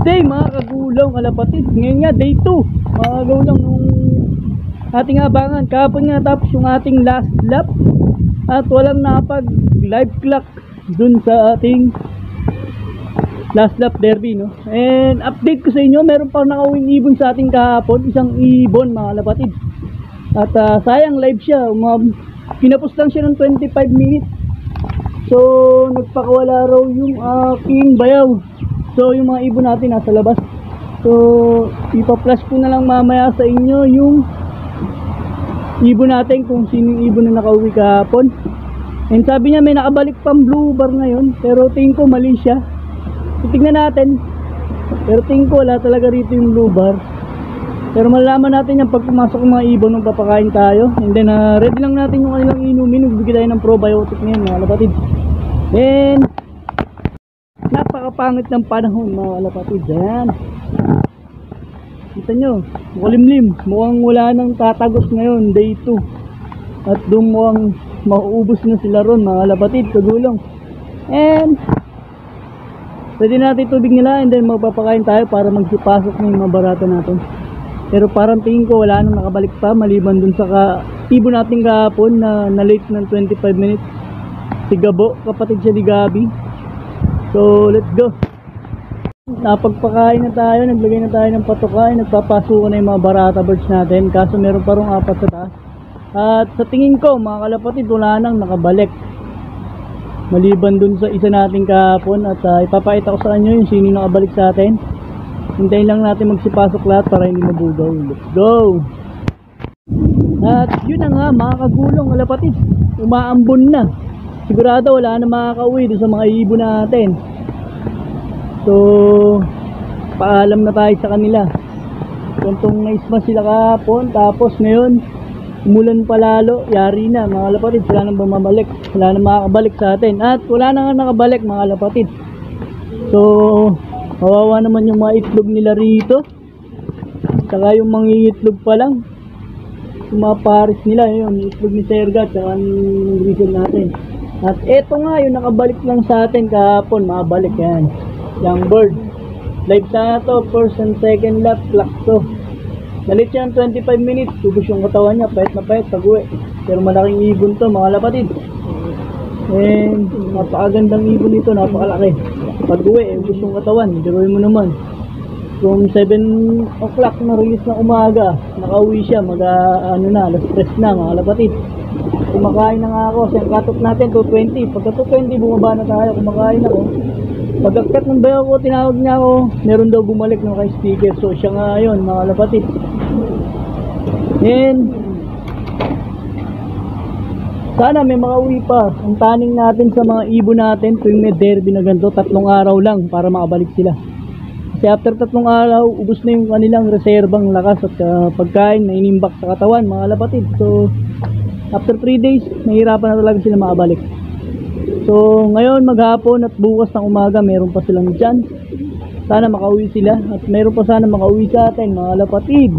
day mga kagulong kalapatid. Ngayon nga day 2 mga kagulong nung ating abangan. Kahapon nga tapos yung ating last lap at walang napag live clock dun sa ating last lap derby, no? And update ko sa inyo, meron pang nakawing ibon sa ating kahapon, isang ibon mga kalapatid. At sayang live siya, pinapos lang siya ng 25 minutes. So nagpakawala raw yung aking bayaw. So yung mga ibon natin nasa labas. So ipa-flash ko na lang mamaya sa inyo yung ibon natin, kung sino yung ibon na nakauwi kahapon. And sabi niya may nakabalik pang blue bar ngayon, pero tingin ko mali siya. Titignan natin, pero tingin ko wala talaga rito yung blue bar. Pero malalaman natin yan pag pumasok yung mga ibon nung papakain tayo. And then ready lang natin yung kanilang inumin. Nagbigay tayo ng probiotic ngayon mga kalapatid. Then napakapangit ng panahon mga kalapatid. Ayan, kita nyo, makulimlim. Mukhang wala nang tatagos ngayon, day 2. At doon mukhang mauubos na sila ron mga kalapatid, kagulong. And ready natin tubig nila, and then magpapakain tayo para magsipasok na yung mga barata natin. Pero parang tingin ko wala nang nakabalik pa, maliban dun sa ibon natin kahapon na late ng 25 minutes. Si Gabo, kapatid siya ni Gabi. So let's go. Napagpakain na tayo, naglagay na tayo ng patuka, nagpapasukan na yung mga barata birds natin. Kaso meron pa rong 4 sa taas. At sa tingin ko mga kalapatid, wala nang nakabalik, maliban dun sa isa natin kahapon. At ipapakita ko sa inyo yung sino nakabalik sa atin. Hintayin lang natin magsipasok lahat para hindi mabugaw. Let's go. At yun na nga mga kagulong kalapatid, umaambon na. Sigurado wala na makakauwi doon sa mga ibon natin. So paalam na tayo sa kanila. Kuntong naisma sila kahapon, tapos ngayon umulan palalo, yari na mga kalapatid. Wala nang bumabalik, wala nang makakabalik sa atin. At wala na nga nakabalik mga kalapatid. So kawawa naman yung mga itlog nila rito, saka yung mangingitlog pa lang, yung mga pares nila, yun, itlog ni Serga saka yung grizzle natin. At eto nga yung nakabalik lang sa atin kahapon, makabalik yan, young bird. Live sana to, first and second lap, clock to. Nalit siya ng 25 minutes, tubos yung katawan niya, pahit na pahit pag uwi. Pero malaking ibon to mga lapatid. And napakagandang ibon ito, napakalaki. Pag uwi, ubos yung katawan, gawin mo naman. Kung 7 o'clock na release ng umaga, nakauwi siya, alas 3 na mga lapatid. Kumakain na nga ako, siyang katok natin 220. Pagka 220 bumaba na tayo, kumakain ako. Pagkakat ng bayaw ko, tinawag niya ako, meron daw bumalik ng kay speaker. So siya nga yun mga lapatid. And sana may makauwi pa. Ang taning natin sa mga ibon natin tuwing may derby na ganito, 3 araw lang para makabalik sila. Kasi after 3 araw, ubos na yung kanilang reserbang lakas at pagkain na inimbak sa katawan mga lapatid. So after 3 days, mahirapan na talaga sila makabalik. So ngayon maghapon at bukas ng umaga, meron pa silang chance. Sana makauwi sila at meron pa sana makauwi sa atin mga lapatid.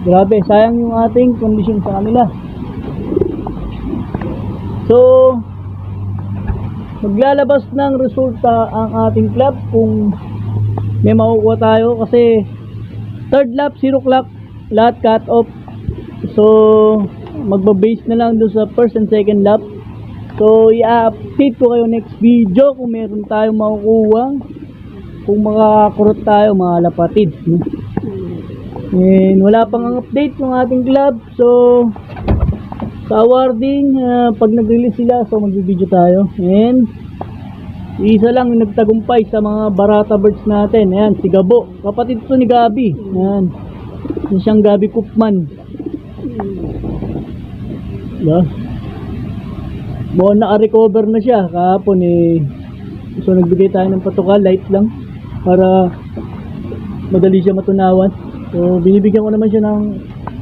Grabe, sayang yung ating kondisyon sa kanila. So maglalabas ng resulta ang ating club kung may makukuha tayo, kasi third lap 0 o'clock lahat cut off. So magba-base na lang doon sa first and second lap. So i-update ko kayo next video kung meron tayong makukuha, kung makakurot tayo mga lapatid. And wala pang ang update ng ating club. So sa awarding, pag nag-release sila, so mag-video tayo. And isa lang yung nagtagumpay sa mga barata birds natin. Ayan, si Gabo, kapatid to ni Gabi. Ayan, yung siyang Gabi Kupman. Diba? Buwan naka-recover na siya kahapon eh. So nagbigay tayo ng patuka, light lang, para madali siya matunawan. So binibigyan ko naman siya ng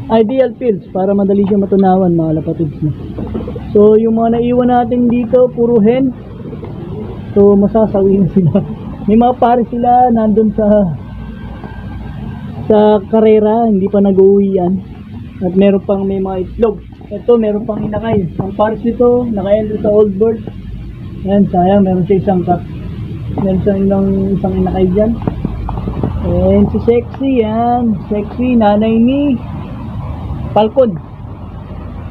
ideal pills para madali siya matunawan mga lapatids. So yung mga naiwan natin dito, puro hen. So masasawi na sila. May mga pare sila nandun sa karera, hindi pa nag-uwian. At meron pang may mga itlog. Ito meron pang inakay. Ang pares nito naka-endo sa old bird. Ayan, sayang, meron siya isang cut. Meron siya isang inakay dyan. And si Sexy yan. Sexy, nanay ni Falcon.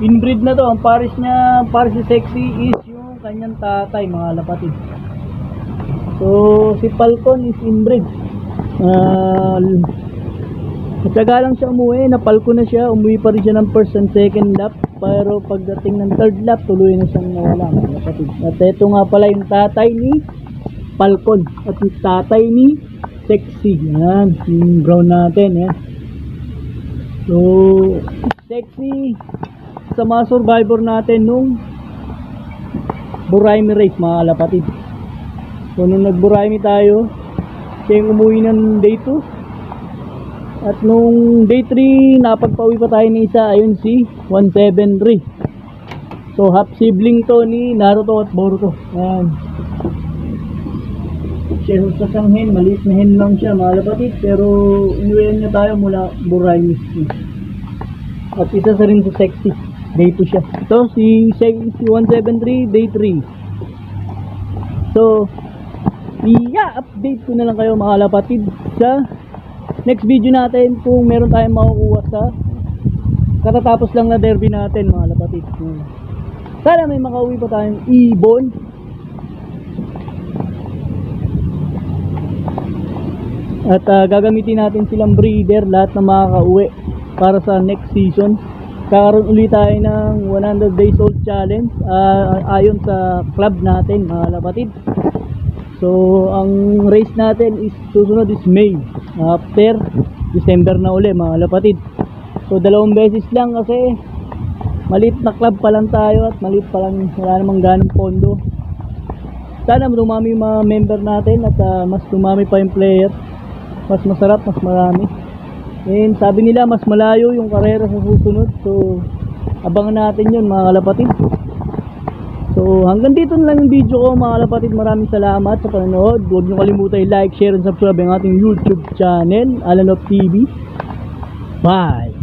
Inbreed na to. Ang pares niya, pares si Sexy is yung kanyang tatay, mga kapatid. So, si Falcon is inbreed. Matyaga lang siya umuwi. Napalko na siya. Umuwi pa rin siya ng first and second lap. Pero pagdating ng third lap, tuloy na siyang nawala, mga kapatid. At ito nga pala yung tatay ni Falcon. At yung tatay ni Sexy. Yan. Yung brown natin. Yan. So, Sexy sa mga survivor natin nung Buraimi race, mga kalapatid. So, nung nag-Buraimi tayo, siya yung umuwi ng day 2. At nung day 3, napagpauwi pa tayo ni isa. Ayun si 173. So, half sibling to ni Naruto at Boruto. Yan. Siya sa isang hen, maliit na hen lang siya, mga kapatid, pero inuwihan niya tayo mula Buraimi. At isa sa rin sa Sexy, day 2 siya. Ito si 173, day 3. So, update ko na lang kayo, mga kapatid, sa next video natin kung meron tayong makukuha sa katatapos lang na derby natin, mga kapatid. Sana may makauwi pa tayong ibon. At gagamitin natin silang breeder, lahat na makakauwi para sa next season. Kakaroon ulit tayo ng 100 days old challenge ayon sa club natin, mga kapatid. So ang race natin is susunod is May, after December na uli, mga kapatid. So 2 beses lang kasi maliit na club pa lang tayo at maliit pa lang, wala namang ganong pondo. Sana dumami yung mga member natin at mas dumami pa yung player. Mas masarap, mas marami. And sabi nila mas malayo yung karera sa susunod. So abangan natin yun, mga kalapatid. So hanggang dito na lang yung video ko, mga kalapatid. Maraming salamat sa panonood. Huwag nyo kalimutan i-like, share, and subscribe ang ating YouTube channel, Alan of TV. Bye!